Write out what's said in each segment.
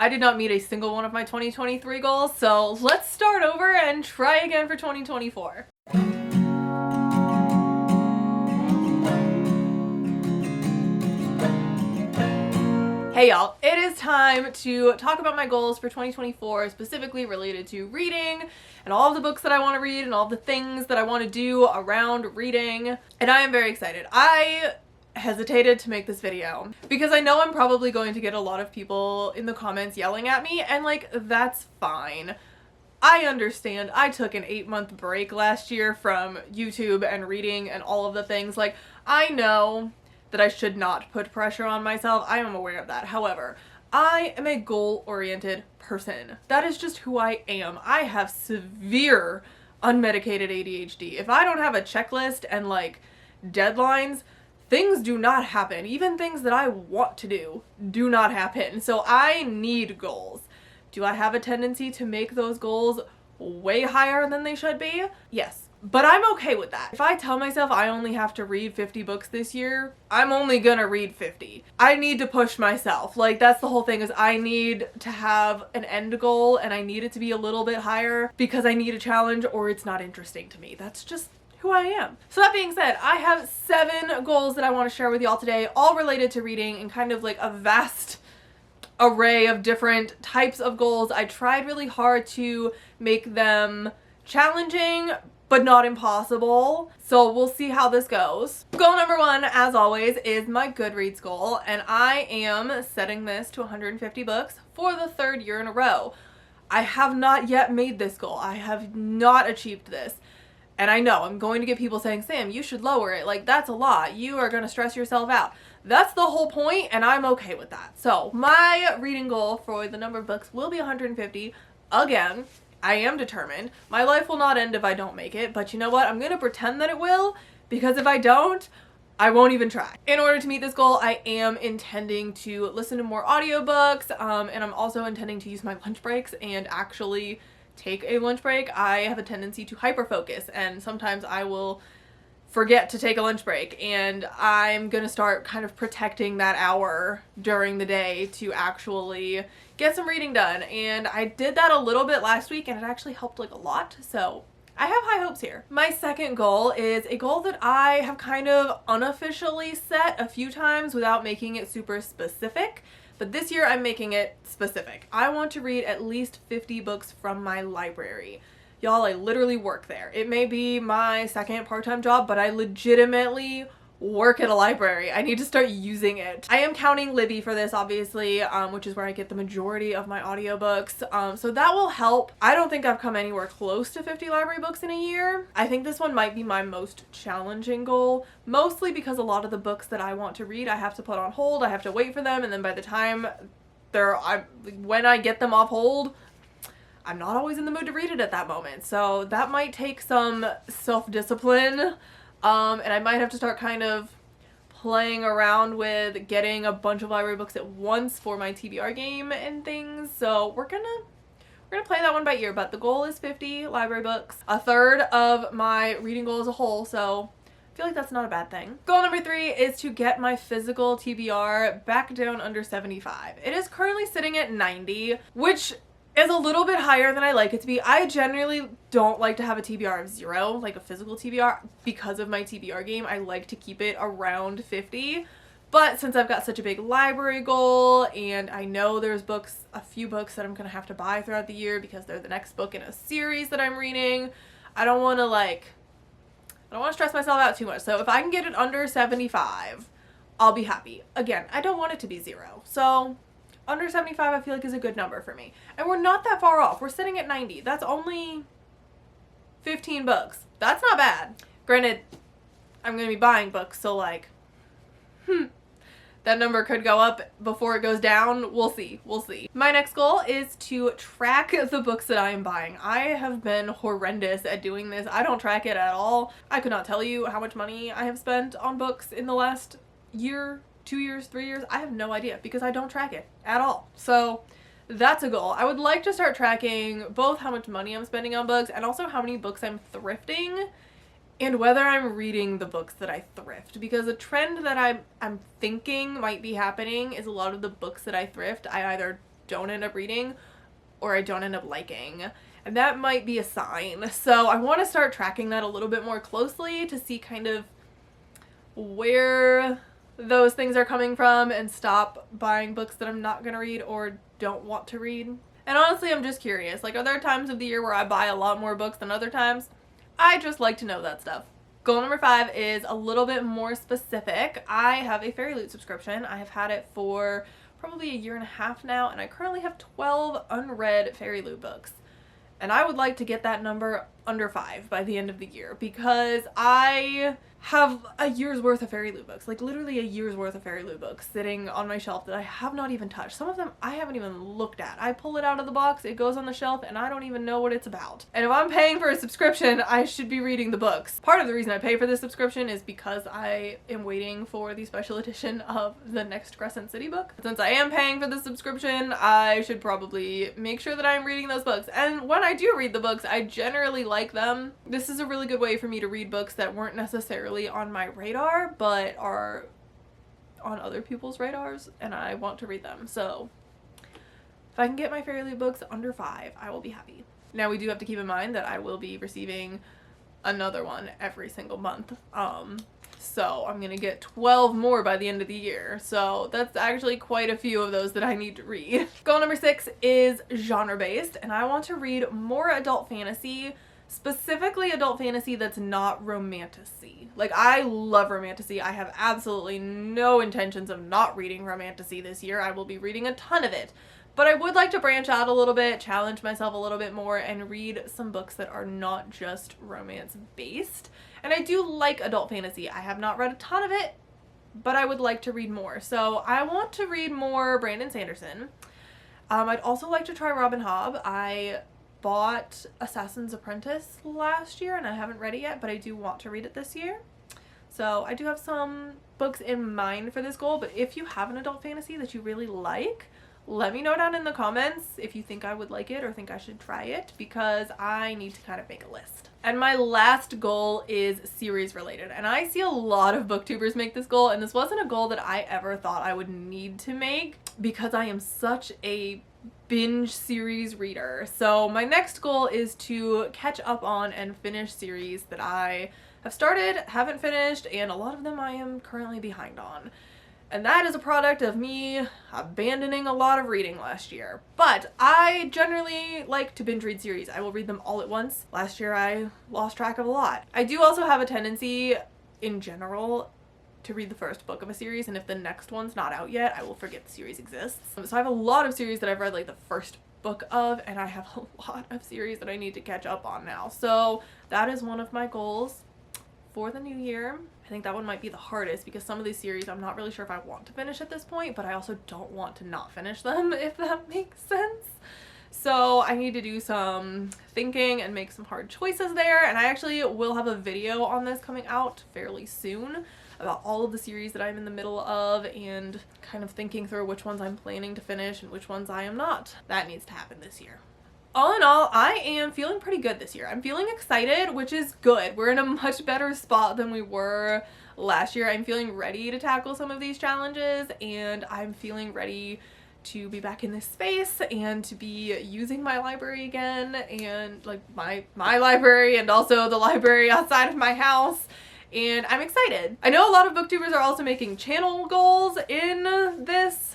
I did not meet a single one of my 2023 goals, so let's start over and try again for 2024. Hey y'all, it is time to talk about my goals for 2024, specifically related to reading and all of the books that I want to read and all the things that I want to do around reading. And I am very excited. I hesitated to make this video because I know I'm probably going to get a lot of people in the comments yelling at me, and like, that's fine. I understand. I took an 8-month break last year from YouTube and reading and all of the things. Like, I know that I should not put pressure on myself. I am aware of that. However, I am a goal-oriented person. That is just who I am. I have severe unmedicated ADHD. If I don't have a checklist and like deadlines, things do not happen. Even things that I want to do not happen. So I need goals. Do I have a tendency to make those goals way higher than they should be? Yes. But I'm okay with that. If I tell myself I only have to read 50 books this year, I'm only gonna read 50. I need to push myself. Like, that's the whole thing, is I need to have an end goal and I need it to be a little bit higher because I need a challenge or it's not interesting to me. That's just who I am. So that being said, I have 7 goals that I want to share with y'all today, all related to reading and kind of like a vast array of different types of goals. I tried really hard to make them challenging but not impossible, so we'll see how this goes. Goal number 1, as always, is my Goodreads goal, and I am setting this to 150 books for the 3rd year in a row. I have not yet made this goal. I have not achieved this. And I know I'm going to get people saying, Sam, you should lower it. Like, that's a lot. You are going to stress yourself out. That's the whole point, and I'm okay with that. So my reading goal for the number of books will be 150. Again, I am determined. My life will not end if I don't make it, but you know what? I'm going to pretend that it will, because if I don't, I won't even try. In order to meet this goal, I am intending to listen to more audiobooks, and I'm also intending to use my lunch breaks and actually take a lunch break. I have a tendency to hyper-focus, and sometimes I will forget to take a lunch break, and I'm gonna start kind of protecting that hour during the day to actually get some reading done. And I did that a little bit last week and it actually helped like a lot, so I have high hopes here. My second goal is a goal that I have kind of unofficially set a few times without making it super specific, but this year I'm making it specific. I want to read at least 50 books from my library. Y'all, I literally work there. It may be my second part-time job, but I legitimately work at a library. I need to start using it. I am counting Libby for this, obviously, which is where I get the majority of my audiobooks. So that will help. I don't think I've come anywhere close to 50 library books in a year. I think this one might be my most challenging goal, mostly because a lot of the books that I want to read, I have to put on hold. I have to wait for them, and then by the time when I get them off hold, I'm not always in the mood to read it at that moment. So that might take some self-discipline. And I might have to start kind of playing around with getting a bunch of library books at once for my TBR game and things. So we're gonna play that one by ear, but the goal is 50 library books, a third of my reading goal as a whole, so I feel like that's not a bad thing. Goal number 3 is to get my physical TBR back down under 75. It is currently sitting at 90, which is a little bit higher than I like it to be. I generally don't like to have a TBR of 0, like a physical TBR, because of my TBR game. I like to keep it around 50. But since I've got such a big library goal, and I know there's a few books that I'm gonna have to buy throughout the year because they're the next book in a series that I'm reading, I don't want to stress myself out too much. So if I can get it under 75, I'll be happy. Again, I don't want it to be 0. So under 75 I feel like is a good number for me. And we're not that far off. We're sitting at 90. That's only 15 books. That's not bad. Granted, I'm going to be buying books, so like, that number could go up before it goes down. We'll see. We'll see. My next goal is to track the books that I am buying. I have been horrendous at doing this. I don't track it at all. I could not tell you how much money I have spent on books in the last year, 2 years, 3 years. I have no idea because I don't track it at all. So that's a goal. I would like to start tracking both how much money I'm spending on books and also how many books I'm thrifting and whether I'm reading the books that I thrift, because a trend that I'm thinking might be happening is a lot of the books that I thrift, I either don't end up reading or I don't end up liking. And that might be a sign. So I want to start tracking that a little bit more closely to see kind of where those things are coming from and stop buying books that I'm not going to read or don't want to read. And honestly, I'm just curious. Like, are there times of the year where I buy a lot more books than other times? I just like to know that stuff. Goal number 5 is a little bit more specific. I have a Fairy Loot subscription. I have had it for probably a year and a half now, and I currently have 12 unread Fairy Loot books. And I would like to get that number under 5 by the end of the year because I have a year's worth of Fairy Loot books, like literally a year's worth of Fairy Loot books sitting on my shelf that I have not even touched. Some of them I haven't even looked at. I pull it out of the box, it goes on the shelf, and I don't even know what it's about. And if I'm paying for a subscription, I should be reading the books. Part of the reason I pay for this subscription is because I am waiting for the special edition of the next Crescent City book. Since I am paying for the subscription, I should probably make sure that I'm reading those books. And when I do read the books, I generally like them. This is a really good way for me to read books that weren't necessarily on my radar but are on other people's radars and I want to read them. So if I can get my Fairy Loot books under 5, I will be happy. Now we do have to keep in mind that I will be receiving another one every single month. So I'm gonna get 12 more by the end of the year. So that's actually quite a few of those that I need to read. Goal number 6 is genre based, and I want to read more adult fantasy, specifically adult fantasy that's not romantasy. Like, I love romantasy. I have absolutely no intentions of not reading romantasy this year. I will be reading a ton of it. But I would like to branch out a little bit, challenge myself a little bit more, and read some books that are not just romance based. And I do like adult fantasy. I have not read a ton of it, but I would like to read more. So I want to read more Brandon Sanderson. I'd also like to try Robin Hobb. I bought Assassin's Apprentice last year and I haven't read it yet, but I do want to read it this year. So I do have some books in mind for this goal, but if you have an adult fantasy that you really like, let me know down in the comments if you think I would like it or think I should try it, because I need to kind of make a list. And my last goal is series related, and I see a lot of booktubers make this goal, and this wasn't a goal that I ever thought I would need to make because I am such a binge series reader. So my next goal is to catch up on and finish series that I have started, haven't finished, and a lot of them I am currently behind on. And that is a product of me abandoning a lot of reading last year. But I generally like to binge read series. I will read them all at once. Last year I lost track of a lot. I do also have a tendency in general to read the first book of a series, and if the next one's not out yet, I will forget the series exists. So I have a lot of series that I've read like the first book of, and I have a lot of series that I need to catch up on now. So that is one of my goals for the new year. I think that one might be the hardest because some of these series I'm not really sure if I want to finish at this point, but I also don't want to not finish them, if that makes sense. So I need to do some thinking and make some hard choices there, and I actually will have a video on this coming out fairly soon about all of the series that I'm in the middle of and kind of thinking through which ones I'm planning to finish and which ones I am not. That needs to happen this year. All in all, I am feeling pretty good this year. I'm feeling excited, which is good. We're in a much better spot than we were last year. I'm feeling ready to tackle some of these challenges, and I'm feeling ready to be back in this space and to be using my library again, and like my library and also the library outside of my house. And I'm excited. I know a lot of booktubers are also making channel goals in this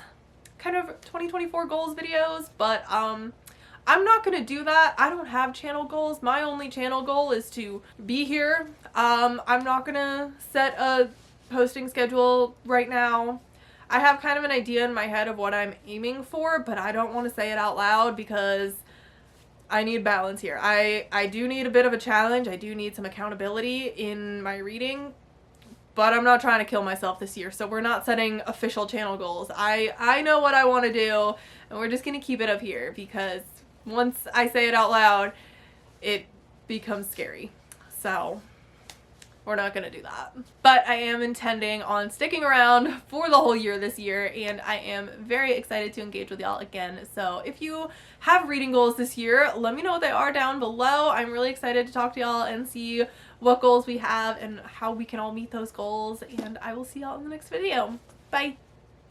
kind of 2024 goals videos, but I'm not gonna do that. I don't have channel goals. My only channel goal is to be here. I'm not gonna set a posting schedule right now. I have kind of an idea in my head of what I'm aiming for, but I don't want to say it out loud because I need balance here. I do need a bit of a challenge. I do need some accountability in my reading, but I'm not trying to kill myself this year, so we're not setting official channel goals. I know what I want to do, and we're just gonna keep it up here because once I say it out loud, it becomes scary. So we're not gonna do that. But I am intending on sticking around for the whole year this year, and I am very excited to engage with y'all again. So if you have reading goals this year, let me know what they are down below. I'm really excited to talk to y'all and see what goals we have and how we can all meet those goals, and I will see y'all in the next video. Bye!